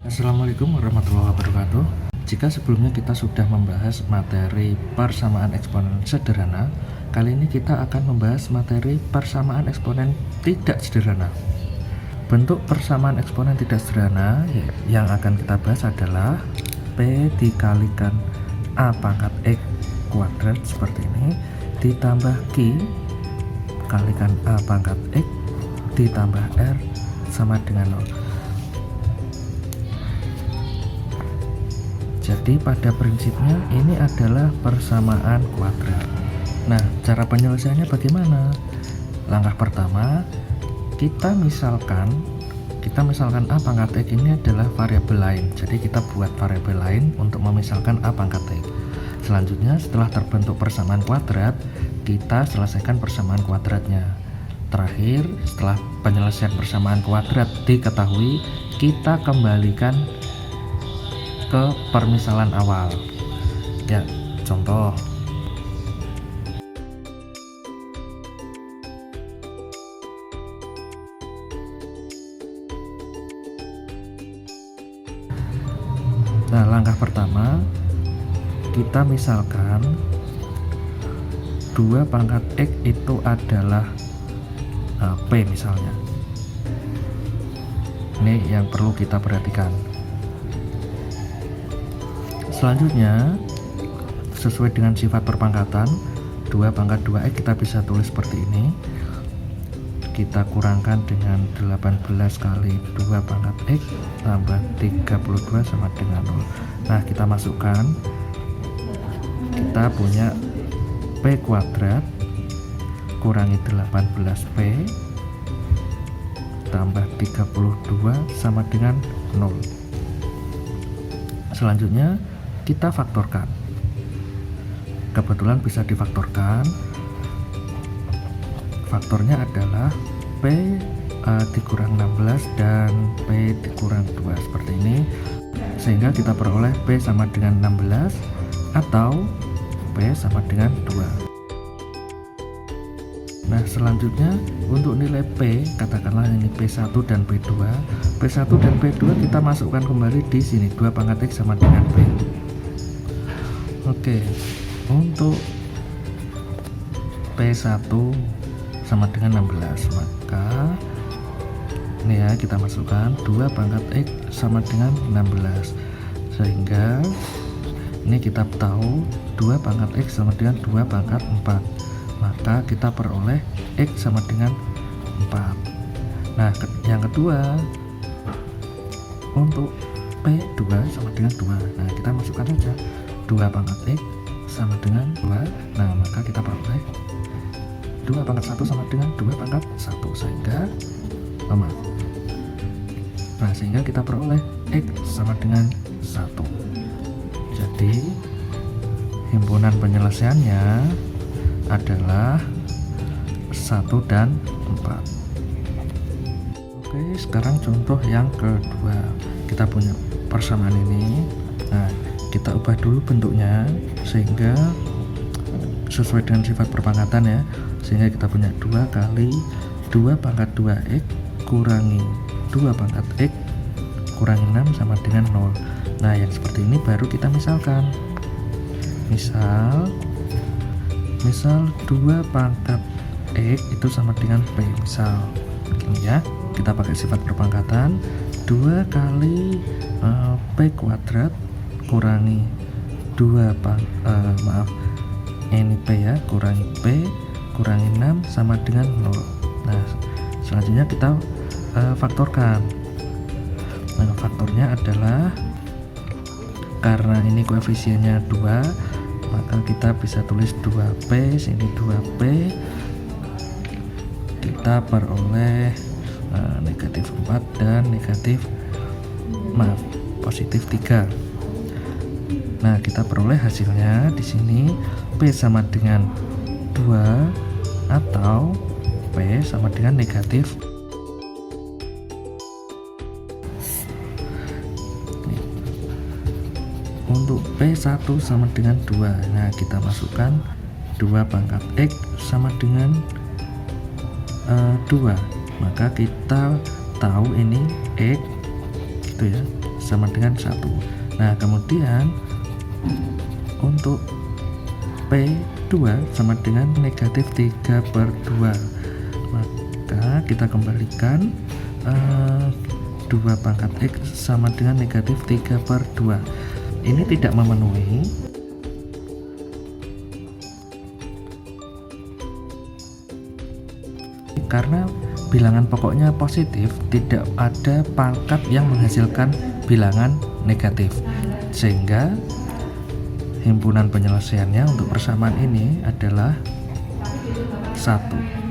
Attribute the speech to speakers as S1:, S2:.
S1: Assalamualaikum warahmatullahi wabarakatuh. Jika sebelumnya kita sudah membahas materi persamaan eksponen sederhana, kali ini kita akan membahas materi persamaan eksponen tidak sederhana. Bentuk persamaan eksponen tidak sederhana yang akan kita bahas adalah P dikalikan A pangkat X kuadrat seperti ini, ditambah Q kalikan A pangkat X ditambah R sama dengan 0. Jadi pada prinsipnya ini adalah persamaan kuadrat. Nah, cara penyelesaiannya bagaimana? Langkah pertama, kita misalkan A pangkat X ini adalah variabel lain. Jadi kita buat variabel lain untuk memisalkan A pangkat X. Selanjutnya setelah terbentuk persamaan kuadrat, kita selesaikan persamaan kuadratnya. Terakhir, setelah penyelesaian persamaan kuadrat diketahui, kita kembalikan ke permisalan awal. Ya, contoh. Nah, langkah pertama kita misalkan 2 pangkat X itu adalah P misalnya. Ini yang perlu kita perhatikan. Selanjutnya, sesuai dengan sifat perpangkatan, 2 pangkat 2x kita bisa tulis seperti ini. Kita kurangkan dengan 18 kali 2 pangkat x tambah 32 sama dengan 0. Nah, kita masukkan, kita punya P kuadrat kurangi 18P tambah 32 sama dengan 0. Selanjutnya kita faktorkan. Kebetulan bisa difaktorkan. Faktornya adalah P dikurang 16 dan P dikurang 2 seperti ini, sehingga kita peroleh P sama dengan 16 atau P sama dengan 2. Nah, selanjutnya untuk nilai P, katakanlah ini P1 dan P2. P1 dan P2 kita masukkan kembali di sini, 2 pangkat X sama dengan P. Oke, untuk P1 sama dengan 16, maka ini ya kita masukkan 2 pangkat X sama dengan 16, sehingga ini kita tahu 2 pangkat X sama dengan 2 pangkat 4, maka kita peroleh X sama dengan 4. Nah, yang kedua untuk P2 sama dengan 2, nah kita masukkan aja 2 pangkat X sama dengan 2. Nah, maka kita peroleh 2 pangkat 1 sama dengan 2 pangkat 1, sehingga sehingga kita peroleh X sama dengan 1. Jadi himpunan penyelesaiannya adalah 1 dan 4. Oke, sekarang contoh yang kedua. Kita punya persamaan ini. Nah, kita ubah dulu bentuknya sehingga sesuai dengan sifat perpangkatan ya, sehingga kita punya 2 kali 2 pangkat 2x kurangi 2 pangkat x kurangi 6 sama dengan 0. Nah, yang seperti ini baru kita misalkan. Misal 2 pangkat x itu sama dengan P, misal begini ya. Kita pakai sifat perpangkatan, 2 kali P kuadrat kurangi 2 ini P ya, kurangi P kurangi 6 sama dengan 0. Nah, selanjutnya kita faktorkan. Nah, faktornya adalah, karena ini koefisiennya 2, maka kita bisa tulis 2P, sini 2P, kita peroleh negatif 4 dan positif 3. Nah, kita peroleh hasilnya di sini P sama dengan 2 atau P sama dengan negatif. Untuk P1 sama dengan 2. Nah, kita masukkan 2 pangkat X sama dengan 2. Maka kita tahu ini X gitu ya, sama dengan 1. Nah kemudian untuk P2 sama dengan negatif 3/2, maka kita kembalikan 2 pangkat X sama dengan negatif 3/2. Ini tidak memenuhi karena bilangan pokoknya positif, tidak ada pangkat yang menghasilkan bilangan negatif, sehingga himpunan penyelesaiannya untuk persamaan ini adalah 1.